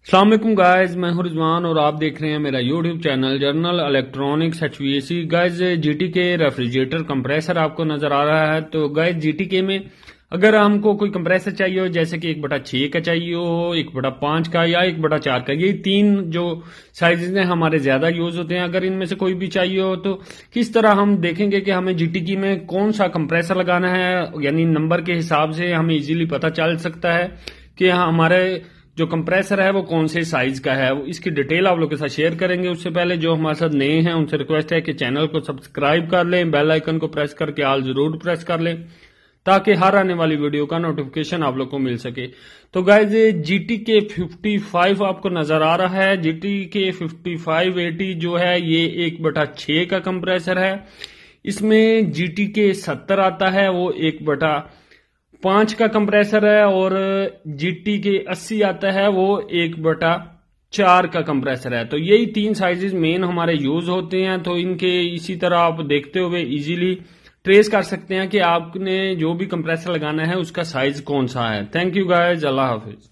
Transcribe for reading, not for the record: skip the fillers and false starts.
अस्सलाम वालेकुम गाइस, मैं हूं रिजवान और आप देख रहे हैं मेरा YouTube channel journal electronics HVAC। Guys GT के रेफ्रिजरेटर कंप्रेसर आपको नजर आ रहा है। तो गाइस जीटी के में अगर हमको कोई कंप्रेसर चाहिए हो, जैसे कि 1/6 का चाहिए हो, 1/5 का या 1/4 का, ये तीन जो साइजेस हैं हमारे ज्यादा यूज होते हैं। अगर इनमें से कोई भी चाहिए हो तो किस तरह हम देखेंगे कि हमें जीटी की में कौन सा कंप्रेसर लगाना है, यानी नंबर के हिसाब से हमें इजीली पता चल सकता है कि हमारे जो कंप्रेसर है वो कौन से साइज का है। इसकी डिटेल आप लोग के साथ शेयर करेंगे। उससे पहले जो हमारे साथ नए हैं उनसे रिक्वेस्ट है कि चैनल को सब्सक्राइब कर लें, बेल आइकन को प्रेस करके ऑल जरूर प्रेस कर लें ताकि हर आने वाली वीडियो का नोटिफिकेशन आप लोग को मिल सके। तो गाइज जीटी के 55 आपको नजर आ रहा है। जीटी के 5580 जो है ये 1/6 का कंप्रेसर है। इसमें जीटी के 70 आता है, वो 1/5 का कंप्रेसर है, और जीटी के 80 आता है, वो 1/4 का कंप्रेसर है। तो यही तीन साइजेस मेन हमारे यूज होते हैं। तो इनके इसी तरह आप देखते हुए इजीली ट्रेस कर सकते हैं कि आपने जो भी कंप्रेसर लगाना है उसका साइज कौन सा है। Thank you guys, Allah Hafiz.